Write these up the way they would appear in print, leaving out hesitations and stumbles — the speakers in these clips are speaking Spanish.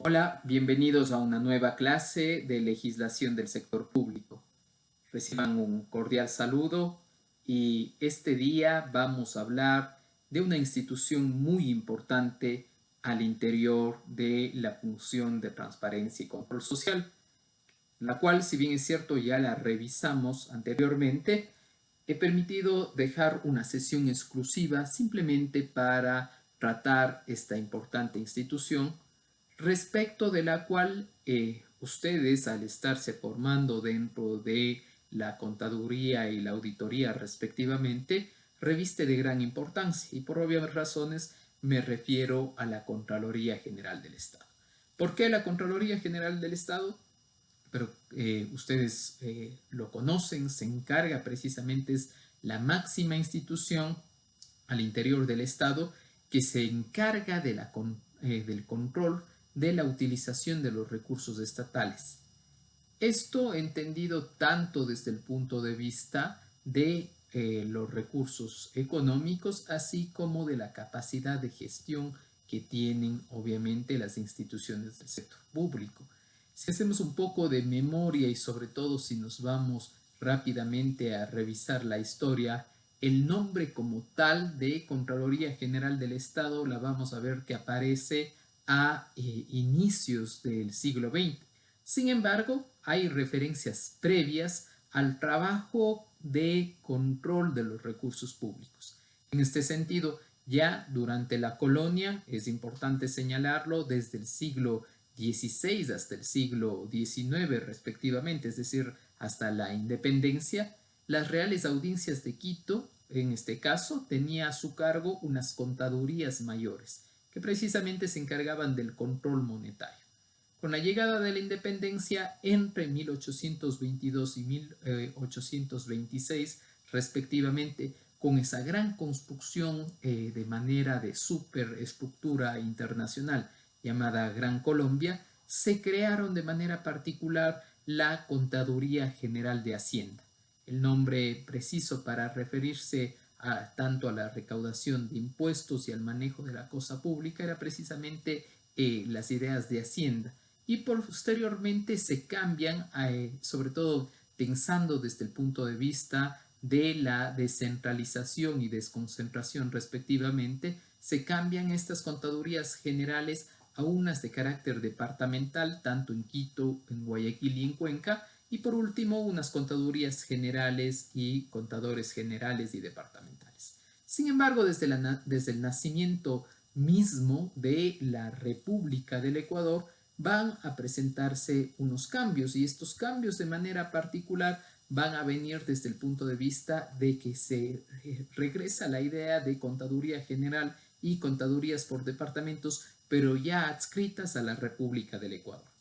Hola, bienvenidos a una nueva clase de legislación del sector público. Reciban un cordial saludo y este día vamos a hablar de una institución muy importante al interior de la función de transparencia y control social, la cual, si bien es cierto, ya la revisamos anteriormente. He permitido dejar una sesión exclusiva simplemente para tratar esta importante institución, respecto de la cual ustedes, al estarse formando dentro de la contaduría y la auditoría respectivamente, reviste de gran importancia, y por obvias razones me refiero a la Contraloría General del Estado. ¿Por qué la Contraloría General del Estado? Pero ustedes lo conocen, se encarga precisamente, es la máxima institución al interior del Estado que se encarga de del control de la utilización de los recursos estatales. Esto entendido tanto desde el punto de vista de los recursos económicos, así como de la capacidad de gestión que tienen obviamente las instituciones del sector público. Si hacemos un poco de memoria y sobre todo si nos vamos rápidamente a revisar la historia, el nombre como tal de Contraloría General del Estado la vamos a ver que aparece a inicios del siglo XX. Sin embargo, hay referencias previas al trabajo de control de los recursos públicos. En este sentido, ya durante la colonia, es importante señalarlo, desde el siglo XVI hasta el siglo XIX respectivamente, es decir, hasta la independencia, las Reales Audiencias de Quito, en este caso, tenía a su cargo unas contadurías mayores, que precisamente se encargaban del control monetario. Con la llegada de la independencia entre 1822 y 1826, respectivamente, con esa gran construcción de manera de superestructura internacional llamada Gran Colombia, se crearon de manera particular la Contaduría General de Hacienda. El nombre preciso para referirse tanto a la recaudación de impuestos y al manejo de la cosa pública era precisamente las ideas de Hacienda, y posteriormente se cambian, sobre todo pensando desde el punto de vista de la descentralización y desconcentración respectivamente, se cambian estas contadurías generales a unas de carácter departamental, tanto en Quito, en Guayaquil y en Cuenca, y por último unas contadurías generales y contadores generales y departamentales. Sin embargo, desde el nacimiento mismo de la República del Ecuador, van a presentarse unos cambios, y estos cambios de manera particular van a venir desde el punto de vista de que se regresa la idea de contaduría general y contadurías por departamentos, pero ya adscritas a la República del Ecuador.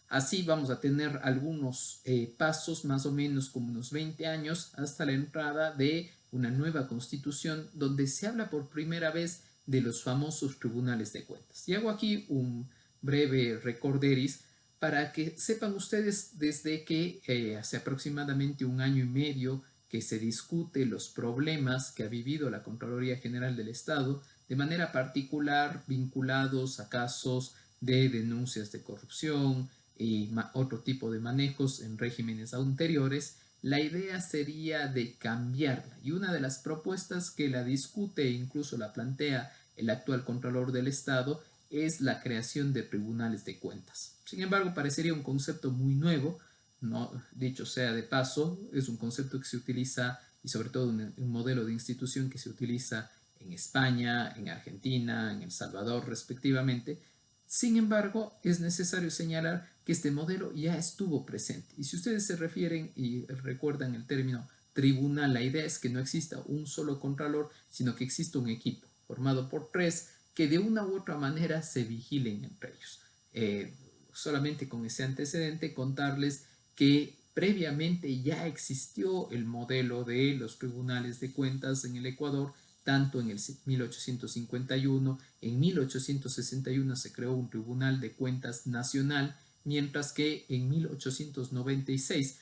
Así vamos a tener algunos pasos, más o menos como unos 20 años, hasta la entrada de una nueva constitución donde se habla por primera vez de los famosos tribunales de cuentas. Y hago aquí un breve recorderis para que sepan ustedes, desde que hace aproximadamente un año y medio que se discute los problemas que ha vivido la Contraloría General del Estado, de manera particular vinculados a casos de denuncias de corrupción y otro tipo de manejos en regímenes anteriores. La idea sería de cambiarla, y una de las propuestas que la discute e incluso la plantea el actual Contralor del Estado es la creación de tribunales de cuentas. Sin embargo, parecería un concepto muy nuevo, no, dicho sea de paso, es un concepto que se utiliza, y sobre todo un modelo de institución que se utiliza en España, en Argentina, en El Salvador respectivamente. Sin embargo, es necesario señalar que este modelo ya estuvo presente. Y si ustedes se refieren y recuerdan el término tribunal, la idea es que no exista un solo contralor, sino que exista un equipo formado por tres que de una u otra manera se vigilen entre ellos. Solamente con ese antecedente contarles que previamente ya existió el modelo de los tribunales de cuentas en el Ecuador, tanto en el 1851, en 1861 se creó un Tribunal de Cuentas Nacional, mientras que en 1896,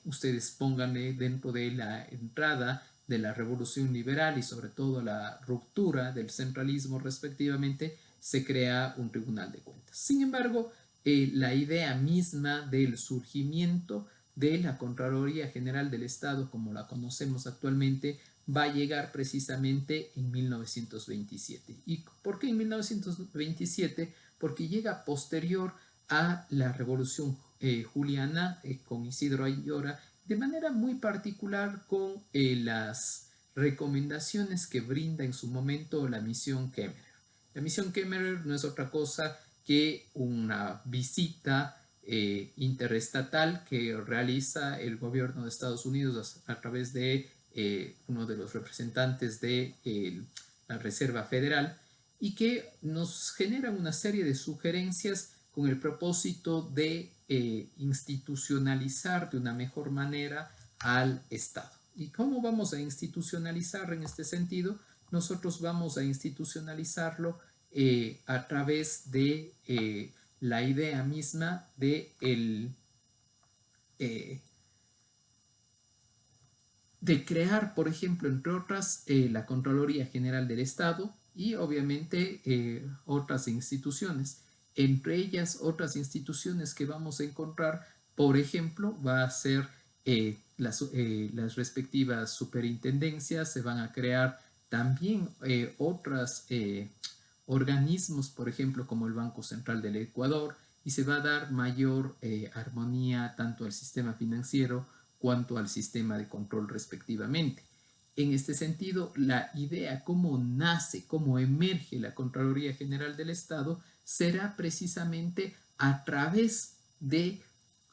ustedes pónganle dentro de la entrada de la revolución liberal y sobre todo la ruptura del centralismo respectivamente, se crea un tribunal de cuentas. Sin embargo, la idea misma del surgimiento de la Contraloría General del Estado, como la conocemos actualmente, va a llegar precisamente en 1927. ¿Y por qué en 1927? Porque llega posterior a la Revolución Juliana con Isidro Ayora, de manera muy particular con las recomendaciones que brinda en su momento la misión Kemmerer. La misión Kemmerer no es otra cosa que una visita interestatal que realiza el gobierno de Estados Unidos a través de uno de los representantes de la Reserva Federal y que nos genera una serie de sugerencias con el propósito de institucionalizar de una mejor manera al Estado. ¿Y cómo vamos a institucionalizar en este sentido? Nosotros vamos a institucionalizarlo a través de la idea misma eh, de crear, por ejemplo, entre otras, la Contraloría General del Estado y obviamente otras instituciones. Entre ellas, otras instituciones que vamos a encontrar, por ejemplo, va a ser las respectivas superintendencias, se van a crear también otros organismos, por ejemplo, como el Banco Central del Ecuador, y se va a dar mayor armonía tanto al sistema financiero cuanto al sistema de control respectivamente. En este sentido, la idea cómo nace, cómo emerge la Contraloría General del Estado será precisamente a través de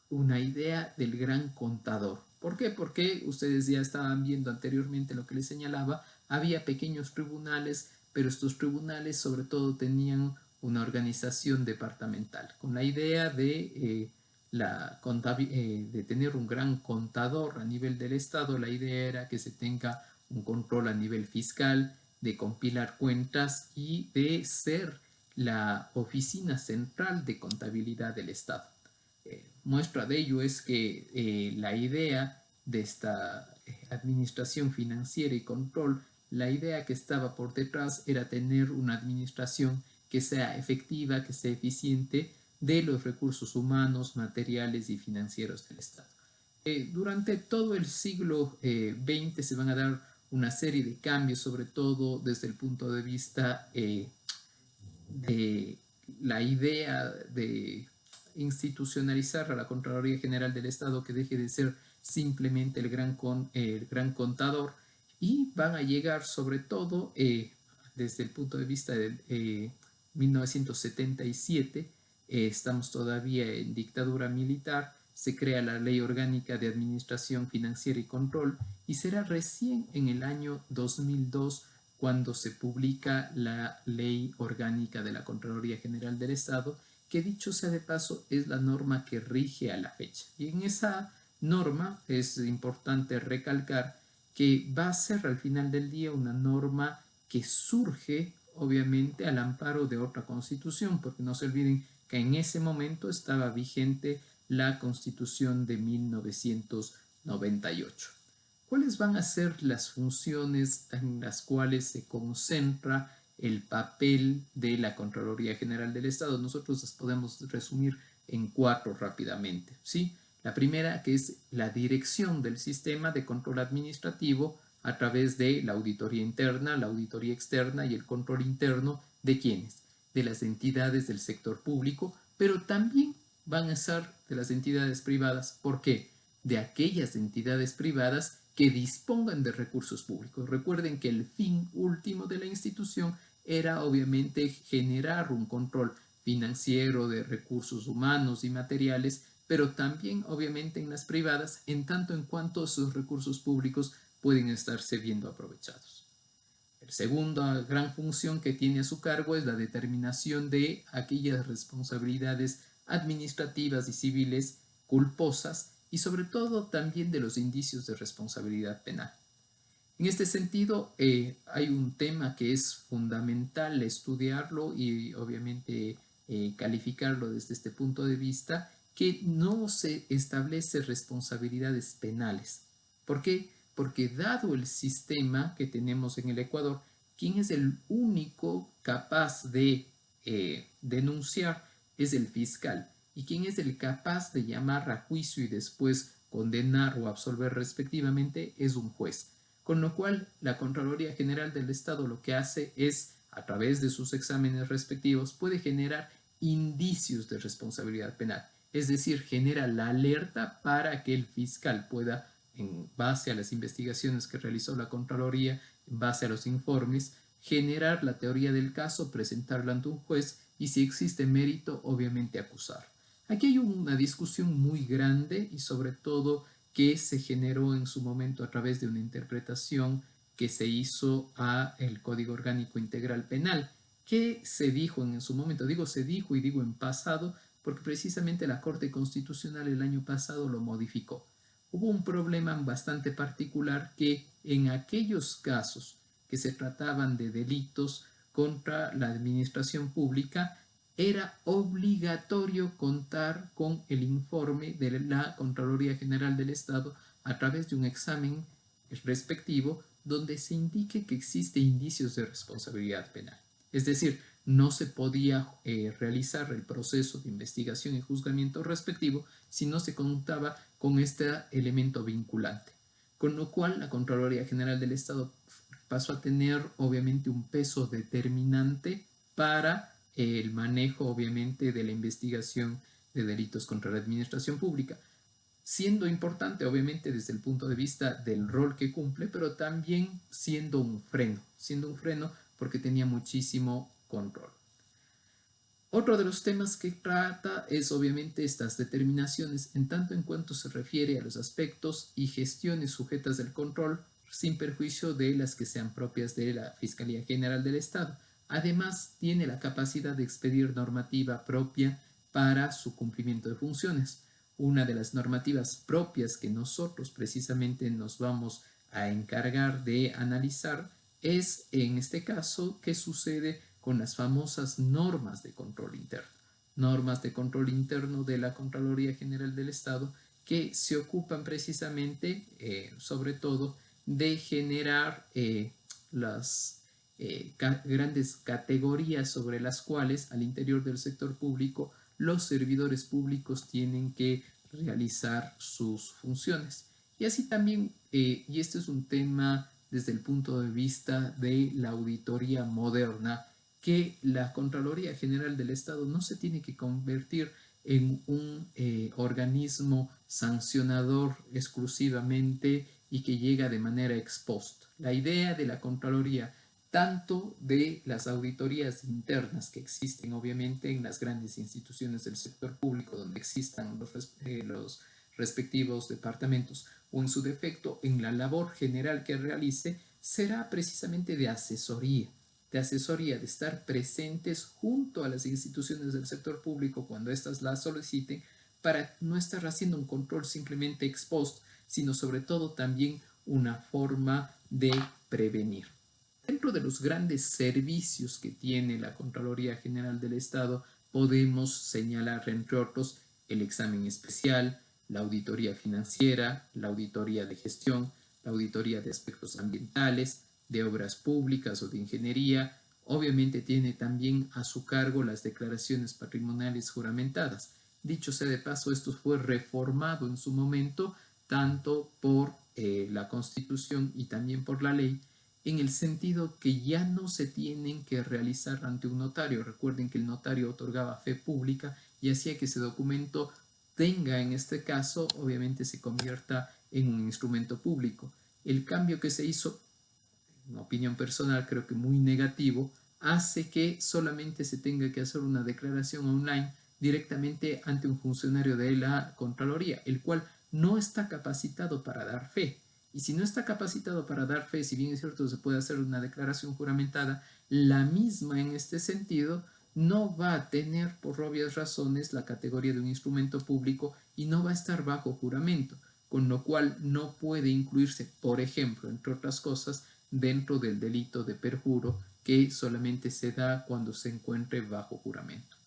una idea del gran contador. ¿Por qué? Porque ustedes ya estaban viendo anteriormente lo que les señalaba, había pequeños tribunales, pero estos tribunales sobre todo tenían una organización departamental, con la idea de de tener un gran contador a nivel del Estado. La idea era que se tenga un control a nivel fiscal, de compilar cuentas y de ser la oficina central de contabilidad del Estado. Muestra de ello es que la idea de esta administración financiera y control, la idea que estaba por detrás era tener una administración que sea efectiva, que sea eficiente de los recursos humanos, materiales y financieros del Estado. Durante todo el siglo XX se van a dar una serie de cambios, sobre todo desde el punto de vista de la idea de institucionalizar a la Contraloría General del Estado, que deje de ser simplemente el gran contador, y van a llegar sobre todo desde el punto de vista de 1977, estamos todavía en dictadura militar, se crea la Ley Orgánica de Administración Financiera y Control y será recién en el año 2002 cuando se publica la Ley Orgánica de la Contraloría General del Estado, que dicho sea de paso es la norma que rige a la fecha. Y en esa norma es importante recalcar que va a ser al final del día una norma que surge obviamente al amparo de otra constitución, porque no se olviden que en ese momento estaba vigente la Constitución de 1998. ¿Cuáles van a ser las funciones en las cuales se concentra el papel de la Contraloría General del Estado? Nosotros las podemos resumir en cuatro rápidamente, ¿sí? La primera, que es la dirección del sistema de control administrativo a través de la auditoría interna, la auditoría externa y el control interno de quienes, de las entidades del sector público, pero también van a ser de las entidades privadas. ¿Por qué? De aquellas entidades privadas que dispongan de recursos públicos. Recuerden que el fin último de la institución era obviamente generar un control financiero de recursos humanos y materiales, pero también obviamente en las privadas, en tanto en cuanto esos recursos públicos pueden estarse viendo aprovechados. La segunda gran función que tiene a su cargo es la determinación de aquellas responsabilidades administrativas y civiles culposas y sobre todo también de los indicios de responsabilidad penal. En este sentido, hay un tema que es fundamental estudiarlo y obviamente calificarlo desde este punto de vista, que no se establece responsabilidades penales. ¿Por qué? Porque dado el sistema que tenemos en el Ecuador, ¿quién es el único capaz de denunciar es el fiscal, y quien es el capaz de llamar a juicio y después condenar o absolver respectivamente es un juez. Con lo cual, la Contraloría General del Estado lo que hace es, a través de sus exámenes respectivos, puede generar indicios de responsabilidad penal. Es decir, genera la alerta para que el fiscal pueda, en base a las investigaciones que realizó la Contraloría, en base a los informes, generar la teoría del caso, presentarla ante un juez y, si existe mérito, obviamente acusar. Aquí hay una discusión muy grande y sobre todo que se generó en su momento a través de una interpretación que se hizo a el Código Orgánico Integral Penal. ¿Qué se dijo en su momento? Digo se dijo y digo en pasado porque precisamente la Corte Constitucional el año pasado lo modificó. Hubo un problema bastante particular que en aquellos casos que se trataban de delitos contra la administración pública, era obligatorio contar con el informe de la Contraloría General del Estado a través de un examen respectivo donde se indique que existe indicios de responsabilidad penal. Es decir, no se podía realizar el proceso de investigación y juzgamiento respectivo si no se contaba con este elemento vinculante. Con lo cual, la Contraloría General del Estado pasó a tener obviamente un peso determinante para el manejo obviamente de la investigación de delitos contra la administración pública, siendo importante obviamente desde el punto de vista del rol que cumple, pero también siendo un freno porque tenía muchísimo control. Otro de los temas que trata es obviamente estas determinaciones en tanto en cuanto se refiere a los aspectos y gestiones sujetas del control sin perjuicio de las que sean propias de la Fiscalía General del Estado. Además, tiene la capacidad de expedir normativa propia para su cumplimiento de funciones. Una de las normativas propias que nosotros precisamente nos vamos a encargar de analizar es, en este caso, qué sucede con las famosas normas de control interno. Normas de control interno de la Contraloría General del Estado que se ocupan precisamente, sobre todo, de generar las grandes categorías sobre las cuales al interior del sector público los servidores públicos tienen que realizar sus funciones. Y así también, y este es un tema desde el punto de vista de la auditoría moderna, que la Contraloría General del Estado no se tiene que convertir en un organismo sancionador exclusivamente y que llega de manera ex post. La idea de la Contraloría, tanto de las auditorías internas que existen obviamente en las grandes instituciones del sector público donde existan los respectivos departamentos, o en su defecto en la labor general que realice, será precisamente de estar presentes junto a las instituciones del sector público cuando éstas la soliciten, para no estar haciendo un control simplemente ex post, sino sobre todo también una forma de prevenir. Dentro de los grandes servicios que tiene la Contraloría General del Estado, podemos señalar, entre otros, el examen especial, la auditoría financiera, la auditoría de gestión, la auditoría de aspectos ambientales, de obras públicas o de ingeniería. Obviamente tiene también a su cargo las declaraciones patrimoniales juramentadas. Dicho sea de paso, esto fue reformado en su momento tanto por la Constitución y también por la ley, en el sentido que ya no se tienen que realizar ante un notario. Recuerden que el notario otorgaba fe pública y hacía que ese documento tenga, en este caso, obviamente se convierta en un instrumento público. El cambio que se hizo, en opinión personal, creo que muy negativo, hace que solamente se tenga que hacer una declaración online directamente ante un funcionario de la Contraloría, el cual no está capacitado para dar fe. Y si no está capacitado para dar fe, si bien es cierto se puede hacer una declaración juramentada, la misma en este sentido no va a tener por obvias razones la categoría de un instrumento público y no va a estar bajo juramento, con lo cual no puede incluirse, por ejemplo, entre otras cosas, dentro del delito de perjuro que solamente se da cuando se encuentre bajo juramento.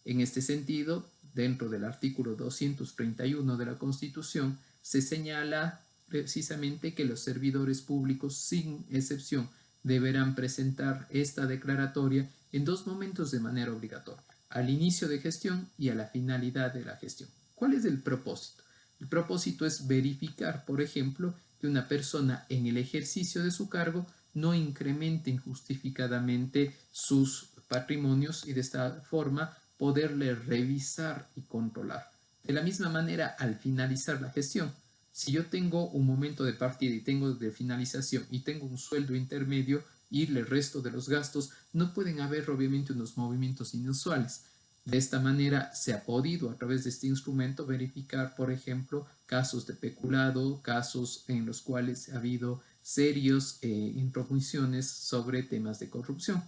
En este sentido, dentro del artículo 231 de la Constitución, se señala precisamente que los servidores públicos, sin excepción, deberán presentar esta declaratoria en dos momentos de manera obligatoria, al inicio de gestión y a la finalidad de la gestión. ¿Cuál es el propósito? El propósito es verificar, por ejemplo, que una persona en el ejercicio de su cargo no incremente injustificadamente sus patrimonios y de esta forma poderle revisar y controlar. De la misma manera, al finalizar la gestión, si yo tengo un momento de partida y tengo de finalización y tengo un sueldo intermedio y el resto de los gastos, no pueden haber obviamente unos movimientos inusuales. De esta manera se ha podido a través de este instrumento verificar, por ejemplo, casos de peculado, casos en los cuales ha habido serios intromisiones sobre temas de corrupción.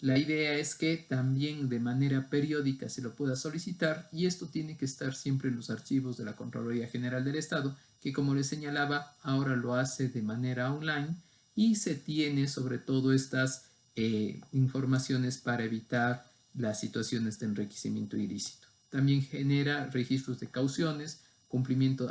La idea es que también de manera periódica se lo pueda solicitar y esto tiene que estar siempre en los archivos de la Contraloría General del Estado, que como les señalaba, ahora lo hace de manera online y se tiene sobre todo estas informaciones para evitar las situaciones de enriquecimiento ilícito. También genera registros de cauciones, cumplimientos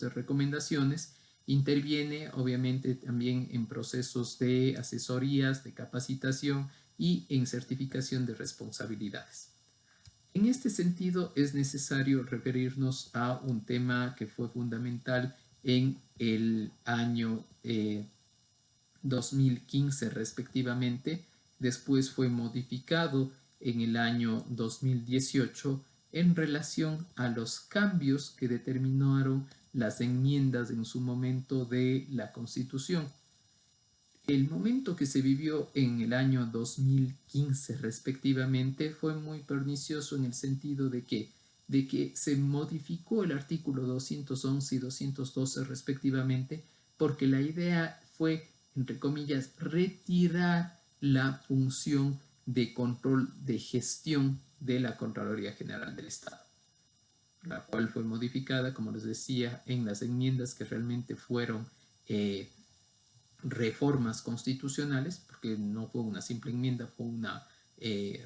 de recomendaciones. Interviene obviamente también en procesos de asesorías, de capacitación y en certificación de responsabilidades. En este sentido es necesario referirnos a un tema que fue fundamental en el año 2015 respectivamente, después fue modificado en el año 2018 en relación a los cambios que determinaron las enmiendas en su momento de la Constitución. El momento que se vivió en el año 2015 respectivamente fue muy pernicioso en el sentido de que se modificó el artículo 211 y 212 respectivamente porque la idea fue, entre comillas, retirar la función de control de gestión de la Contraloría General del Estado, la cual fue modificada, como les decía, en las enmiendas que realmente fueron reformas constitucionales, porque no fue una simple enmienda, fue una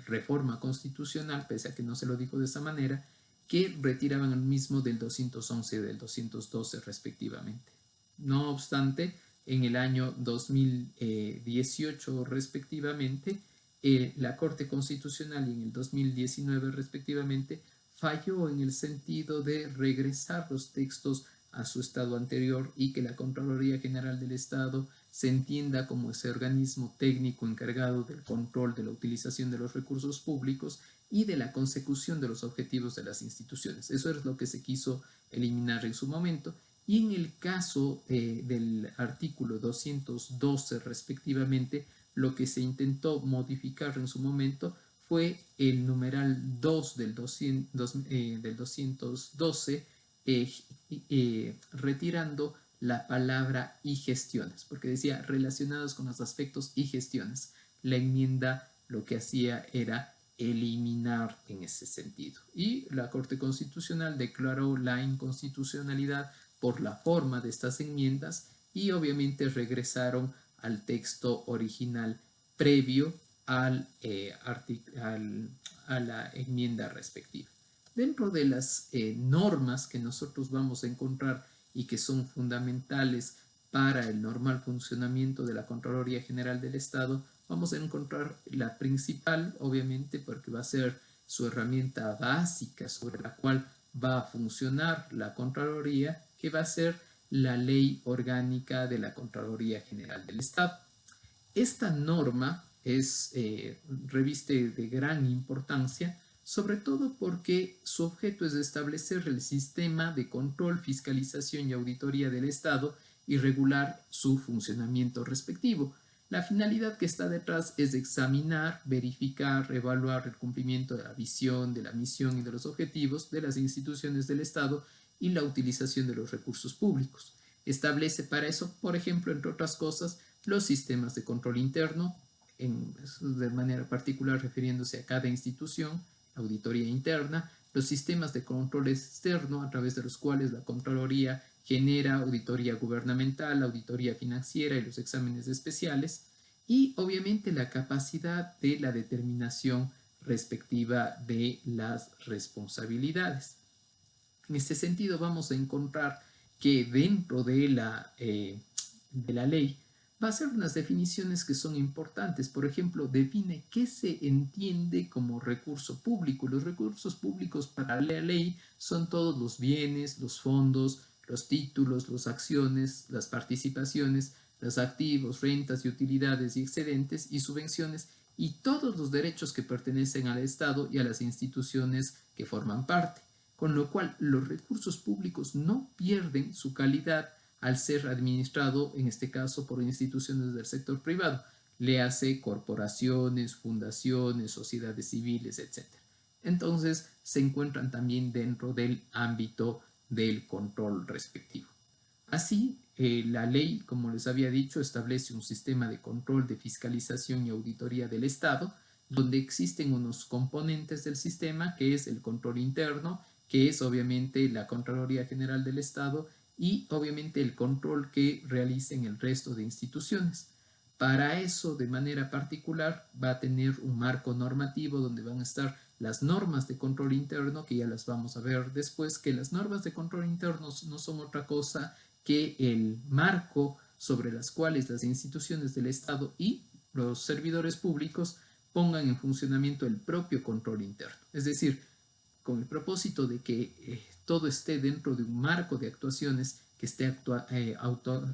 reforma constitucional, pese a que no se lo dijo de esa manera, que retiraban el mismo del 211 y del 212 respectivamente. No obstante, en el año 2018 respectivamente, la Corte Constitucional y en el 2019 respectivamente falló en el sentido de regresar los textos a su estado anterior y que la Contraloría General del Estado se entienda como ese organismo técnico encargado del control de la utilización de los recursos públicos y de la consecución de los objetivos de las instituciones. Eso es lo que se quiso eliminar en su momento. Y en el caso del artículo 212 respectivamente, lo que se intentó modificar en su momento fue el numeral 2 del 212, retirando la palabra y gestiones, porque decía relacionados con los aspectos y gestiones. La enmienda lo que hacía era eliminar en ese sentido. Y la Corte Constitucional declaró la inconstitucionalidad por la forma de estas enmiendas y obviamente regresaron al texto original previo a la enmienda respectiva. Dentro de las normas que nosotros vamos a encontrar y que son fundamentales para el normal funcionamiento de la Contraloría General del Estado, vamos a encontrar la principal, obviamente, porque va a ser su herramienta básica sobre la cual va a funcionar la Contraloría, que va a ser la Ley Orgánica de la Contraloría General del Estado. Esta norma reviste de gran importancia, sobre todo porque su objeto es establecer el sistema de control, fiscalización y auditoría del Estado y regular su funcionamiento respectivo. La finalidad que está detrás es examinar, verificar, evaluar el cumplimiento de la visión, de la misión y de los objetivos de las instituciones del Estado y la utilización de los recursos públicos. Establece para eso, por ejemplo, entre otras cosas, los sistemas de control interno, de manera particular refiriéndose a cada institución, auditoría interna, los sistemas de control externo a través de los cuales la Contraloría genera auditoría gubernamental, auditoría financiera y los exámenes especiales, y obviamente la capacidad de la determinación respectiva de las responsabilidades. En este sentido vamos a encontrar que dentro de la ley va a hacer unas definiciones que son importantes. Por ejemplo, define qué se entiende como recurso público. Los recursos públicos para la ley son todos los bienes, los fondos, los títulos, las acciones, las participaciones, los activos, rentas y utilidades y excedentes y subvenciones y todos los derechos que pertenecen al Estado y a las instituciones que forman parte. Con lo cual, los recursos públicos no pierden su calidad al ser administrado, en este caso, por instituciones del sector privado, le hace corporaciones, fundaciones, sociedades civiles, etcétera. Entonces, se encuentran también dentro del ámbito del control respectivo. Así, la ley, como les había dicho, establece un sistema de control, de fiscalización y auditoría del Estado, donde existen unos componentes del sistema, que es el control interno, que es obviamente la Contraloría General del Estado, y obviamente el control que realicen el resto de instituciones. Para eso, de manera particular, va a tener un marco normativo donde van a estar las normas de control interno, que ya las vamos a ver después, que las normas de control interno no son otra cosa que el marco sobre las cuales las instituciones del Estado y los servidores públicos pongan en funcionamiento el propio control interno. Es decir, con el propósito de que todo esté dentro de un marco de actuaciones que esté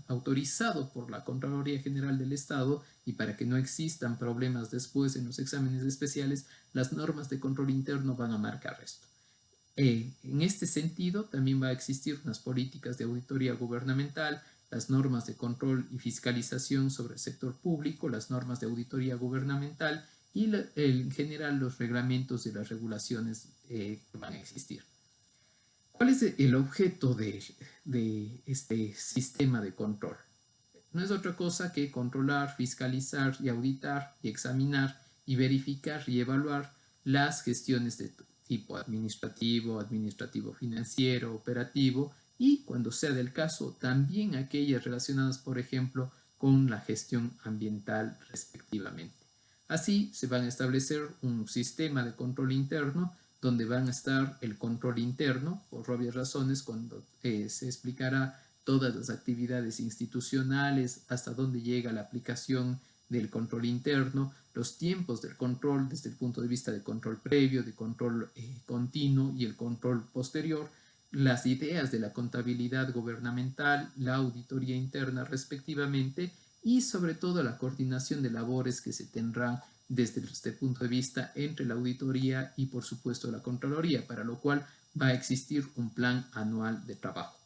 autorizado por la Contraloría General del Estado y para que no existan problemas después en los exámenes especiales, las normas de control interno van a marcar esto. En este sentido, también va a existir unas políticas de auditoría gubernamental, las normas de control y fiscalización sobre el sector público, las normas de auditoría gubernamental y en general los reglamentos y las regulaciones que van a existir. ¿Cuál es el objeto de este sistema de control? No es otra cosa que controlar, fiscalizar y auditar y examinar y verificar y evaluar las gestiones de tipo administrativo, administrativo financiero, operativo y, cuando sea del caso, también aquellas relacionadas, por ejemplo, con la gestión ambiental respectivamente. Así se van a establecer un sistema de control interno donde van a estar el control interno, por obvias razones, cuando se explicará todas las actividades institucionales, hasta dónde llega la aplicación del control interno, los tiempos del control desde el punto de vista de control previo, de control continuo y el control posterior, las ideas de la contabilidad gubernamental, la auditoría interna respectivamente y sobre todo la coordinación de labores que se tendrán desde este punto de vista entre la auditoría y por supuesto la Contraloría, para lo cual va a existir un plan anual de trabajo.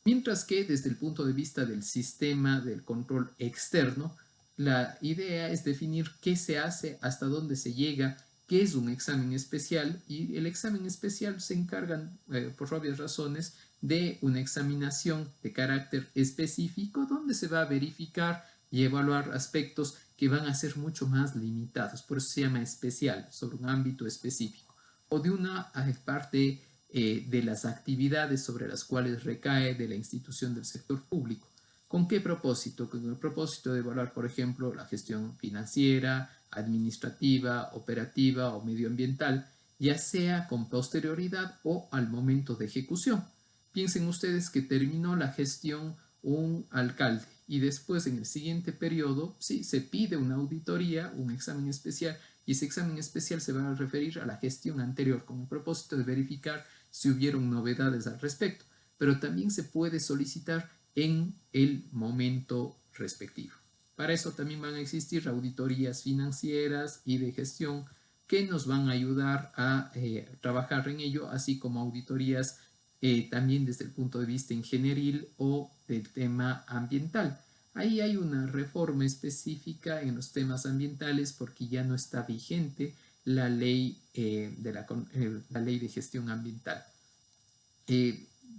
Mientras que desde el punto de vista del sistema del control externo, la idea es definir qué se hace, hasta dónde se llega, qué es un examen especial y el examen especial se encargan, por obvias razones, de una examinación de carácter específico donde se va a verificar y evaluar aspectos que van a ser mucho más limitados, por eso se llama especial, sobre un ámbito específico, o de una parte de las actividades sobre las cuales recae de la institución del sector público. ¿Con qué propósito? Con el propósito de evaluar, por ejemplo, la gestión financiera, administrativa, operativa o medioambiental, ya sea con posterioridad o al momento de ejecución. Piensen ustedes que terminó la gestión un alcalde y después en el siguiente periodo sí, se pide una auditoría, un examen especial y ese examen especial se va a referir a la gestión anterior con el propósito de verificar si hubieron novedades al respecto, pero también se puede solicitar en el momento respectivo. Para eso también van a existir auditorías financieras y de gestión que nos van a ayudar a trabajar en ello, así como auditorías también desde el punto de vista ingenieril o del tema ambiental. Ahí hay una reforma específica en los temas ambientales porque ya no está vigente la ley, la ley de gestión ambiental.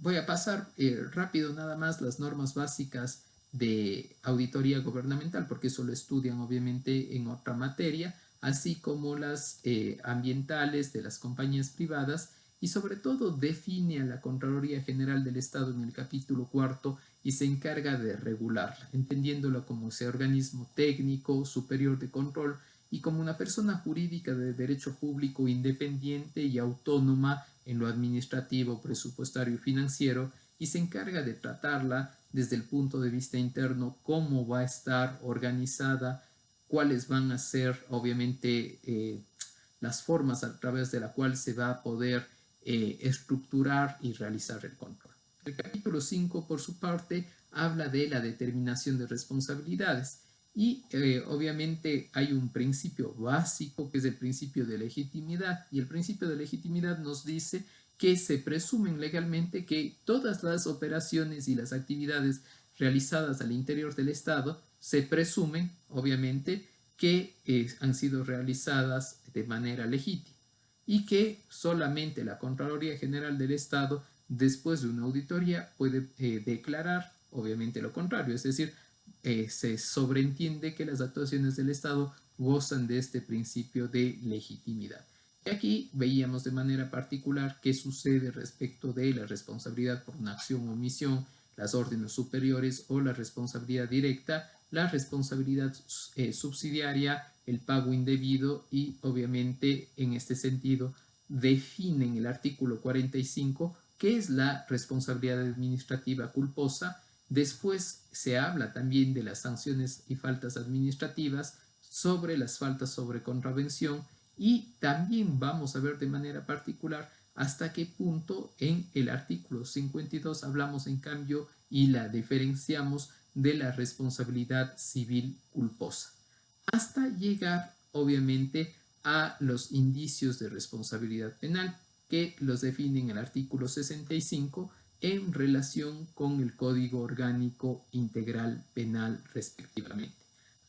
Voy a pasar rápido nada más las normas básicas de auditoría gubernamental, porque eso lo estudian obviamente en otra materia, así como las ambientales de las compañías privadas y sobre todo define a la Contraloría General del Estado en el capítulo cuarto y se encarga de regularla, entendiéndola como ese organismo técnico superior de control y como una persona jurídica de derecho público independiente y autónoma en lo administrativo, presupuestario y financiero y se encarga de tratarla desde el punto de vista interno, cómo va a estar organizada, cuáles van a ser obviamente las formas a través de la cual se va a poder estructurar y realizar el control. El capítulo 5, por su parte, habla de la determinación de responsabilidades y obviamente hay un principio básico que es el principio de legitimidad, y el principio de legitimidad nos dice que se presumen legalmente que todas las operaciones y las actividades realizadas al interior del Estado se presumen obviamente que han sido realizadas de manera legítima y que solamente la Contraloría General del Estado, después de una auditoría, puede declarar obviamente lo contrario, es decir, se sobreentiende que las actuaciones del Estado gozan de este principio de legitimidad. Y aquí veíamos de manera particular qué sucede respecto de la responsabilidad por una acción o omisión, las órdenes superiores o la responsabilidad directa, la responsabilidad subsidiaria, el pago indebido y obviamente en este sentido definen el artículo 45 qué es la responsabilidad administrativa culposa. Después se habla también de las sanciones y faltas administrativas, sobre las faltas sobre contravención, y también vamos a ver de manera particular hasta qué punto en el artículo 52 hablamos en cambio y la diferenciamos de la responsabilidad civil culposa, hasta llegar obviamente a los indicios de responsabilidad penal que los define en el artículo 65 en relación con el Código Orgánico Integral Penal respectivamente,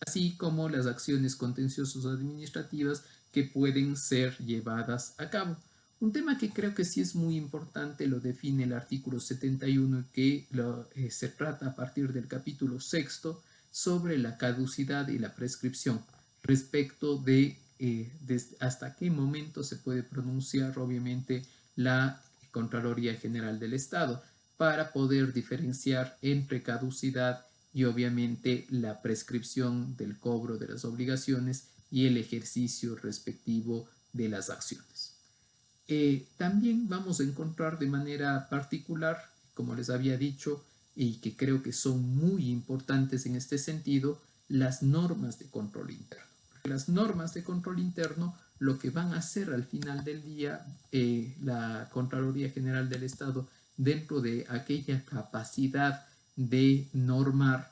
así como las acciones contenciosas administrativas que pueden ser llevadas a cabo. Un tema que creo que sí es muy importante lo define el artículo 71, que se trata a partir del capítulo sexto sobre la caducidad y la prescripción respecto de hasta qué momento se puede pronunciar obviamente la Contraloría General del Estado para poder diferenciar entre caducidad y obviamente la prescripción del cobro de las obligaciones y el ejercicio respectivo de las acciones. También vamos a encontrar de manera particular, como les había dicho, y que creo que son muy importantes en este sentido, las normas de control interno. Porque las normas de control interno lo que van a hacer al final del día la Contraloría General del Estado, dentro de aquella capacidad de normar,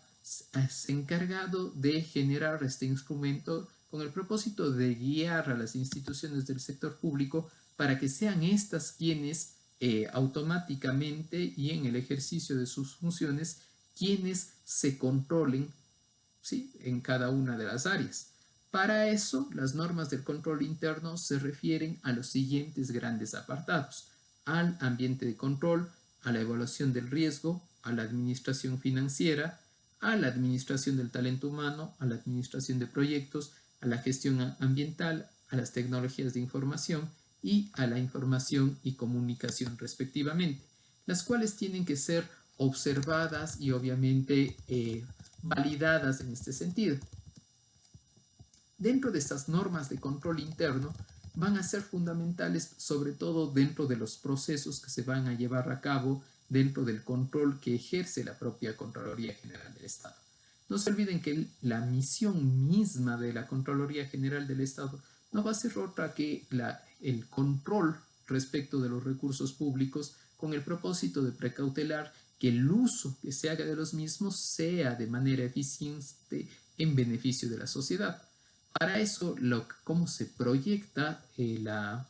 es encargado de generar este instrumento con el propósito de guiar a las instituciones del sector público para que sean estas quienes automáticamente y en el ejercicio de sus funciones, quienes se controlen, ¿sí?, en cada una de las áreas. Para eso, las normas del control interno se refieren a los siguientes grandes apartados: al ambiente de control, a la evaluación del riesgo, a la administración financiera, a la administración del talento humano, a la administración de proyectos, a la gestión ambiental, a las tecnologías de información y a la información y comunicación respectivamente, las cuales tienen que ser observadas y obviamente validadas en este sentido. Dentro de estas normas de control interno van a ser fundamentales, sobre todo dentro de los procesos que se van a llevar a cabo dentro del control que ejerce la propia Contraloría General del Estado. No se olviden que la misión misma de la Contraloría General del Estado no va a ser otra que el control respecto de los recursos públicos, con el propósito de precautelar que el uso que se haga de los mismos sea de manera eficiente en beneficio de la sociedad. Para eso, cómo se proyecta la,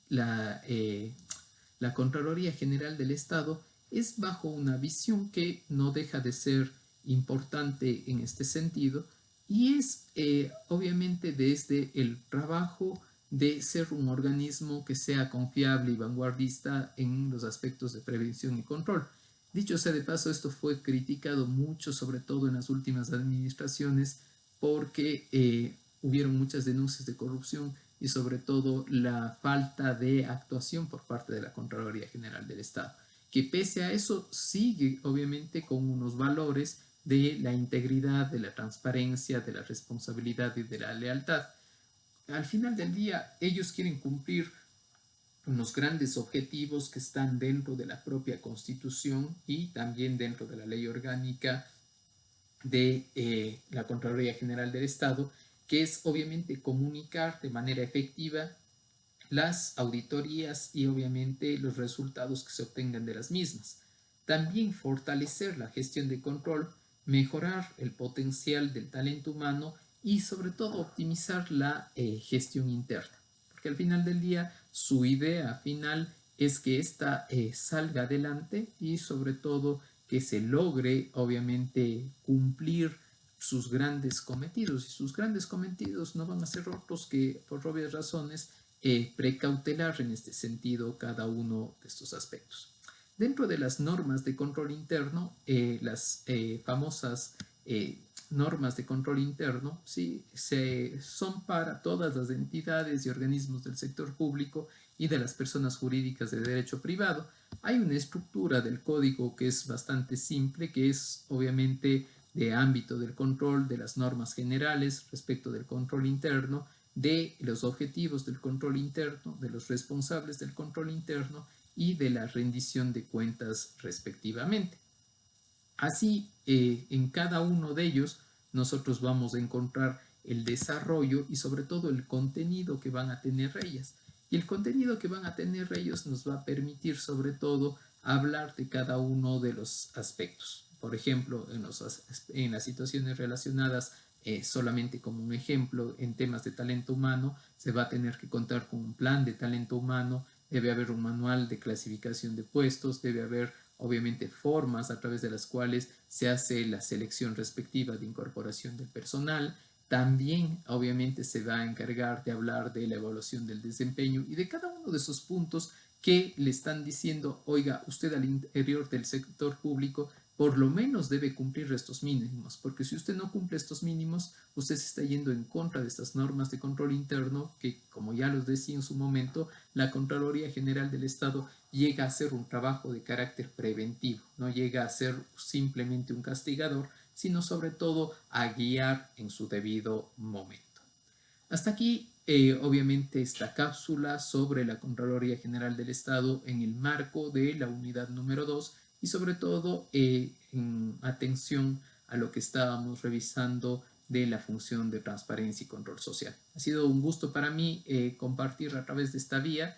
la Contraloría General del Estado es bajo una visión que no deja de ser importante en este sentido, y es obviamente desde el trabajo de ser un organismo que sea confiable y vanguardista en los aspectos de prevención y control. Dicho sea de paso, esto fue criticado mucho, sobre todo en las últimas administraciones, porque hubieron muchas denuncias de corrupción y sobre todo la falta de actuación por parte de la Contraloría General del Estado, que pese a eso sigue obviamente con unos valores de la integridad, de la transparencia, de la responsabilidad y de la lealtad. Al final del día, ellos quieren cumplir unos grandes objetivos que están dentro de la propia Constitución y también dentro de la Ley Orgánica de la Contraloría General del Estado, que es obviamente comunicar de manera efectiva las auditorías y obviamente los resultados que se obtengan de las mismas. También fortalecer la gestión de control, mejorar el potencial del talento humano y sobre todo optimizar la gestión interna. Porque al final del día su idea final es que ésta salga adelante y sobre todo que se logre obviamente cumplir sus grandes cometidos. Y sus grandes cometidos no van a ser otros que, por obvias razones, precautelar en este sentido cada uno de estos aspectos. Dentro de las normas de control interno, las famosas normas de control interno, ¿sí? Son para todas las entidades y organismos del sector público y de las personas jurídicas de derecho privado. Hay una estructura del código que es bastante simple, que es obviamente de ámbito del control, de las normas generales respecto del control interno, de los objetivos del control interno, de los responsables del control interno y de la rendición de cuentas respectivamente. Así, en cada uno de ellos nosotros vamos a encontrar el desarrollo y sobre todo el contenido que van a tener ellas. Y el contenido que van a tener ellos nos va a permitir sobre todo hablar de cada uno de los aspectos. Por ejemplo, en las situaciones relacionadas, solamente como un ejemplo, en temas de talento humano, se va a tener que contar con un plan de talento humano, debe haber un manual de clasificación de puestos, debe haber obviamente formas a través de las cuales se hace la selección respectiva de incorporación del personal. También obviamente se va a encargar de hablar de la evaluación del desempeño y de cada uno de esos puntos que le están diciendo, oiga, usted al interior del sector público por lo menos debe cumplir estos mínimos, porque si usted no cumple estos mínimos, usted se está yendo en contra de estas normas de control interno que, como ya los decía en su momento, la Contraloría General del Estado llega a ser un trabajo de carácter preventivo, no llega a ser simplemente un castigador, sino sobre todo a guiar en su debido momento. Hasta aquí, obviamente, esta cápsula sobre la Contraloría General del Estado en el marco de la unidad número 2 y sobre todo en atención a lo que estábamos revisando de la función de transparencia y control social. Ha sido un gusto para mí compartir a través de esta vía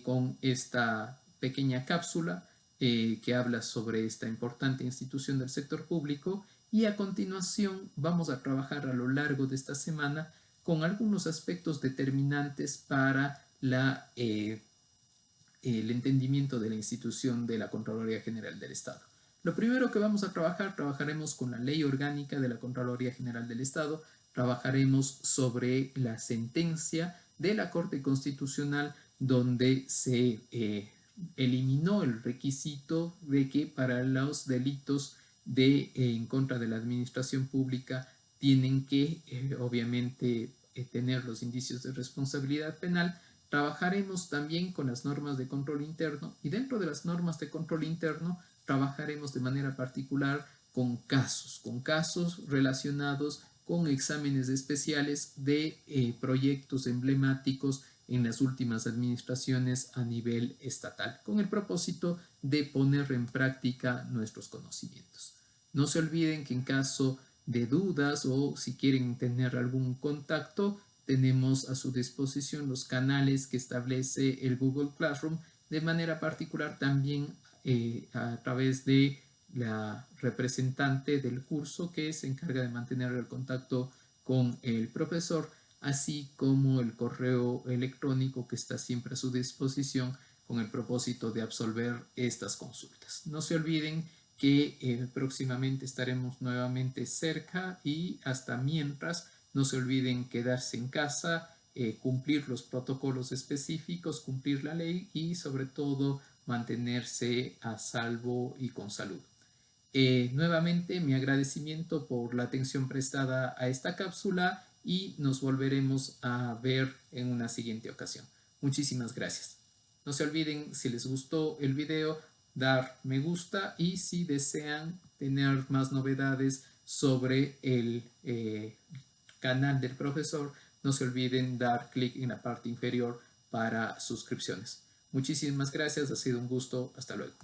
con esta pequeña cápsula que habla sobre esta importante institución del sector público y a continuación vamos a trabajar a lo largo de esta semana con algunos aspectos determinantes para el entendimiento de la institución de la Contraloría General del Estado. Lo primero que vamos a trabajaremos con la Ley Orgánica de la Contraloría General del Estado, trabajaremos sobre la sentencia de la Corte Constitucional donde se eliminó el requisito de que para los delitos en contra de la administración pública tienen que obviamente tener los indicios de responsabilidad penal. Trabajaremos también con las normas de control interno y dentro de las normas de control interno trabajaremos de manera particular con casos relacionados con exámenes especiales de proyectos emblemáticos en las últimas administraciones a nivel estatal, con el propósito de poner en práctica nuestros conocimientos. No se olviden que en caso de dudas o si quieren tener algún contacto, tenemos a su disposición los canales que establece el Google Classroom, de manera particular también a través de la representante del curso que se encarga de mantener el contacto con el profesor, así como el correo electrónico que está siempre a su disposición con el propósito de absolver estas consultas. No se olviden que próximamente estaremos nuevamente cerca y hasta mientras no se olviden quedarse en casa, cumplir los protocolos específicos, cumplir la ley y sobre todo mantenerse a salvo y con salud. Nuevamente mi agradecimiento por la atención prestada a esta cápsula y nos volveremos a ver en una siguiente ocasión. Muchísimas gracias. No se olviden, si les gustó el video, dar me gusta y si desean tener más novedades sobre el canal del profesor, no se olviden dar clic en la parte inferior para suscripciones. Muchísimas gracias, ha sido un gusto. Hasta luego.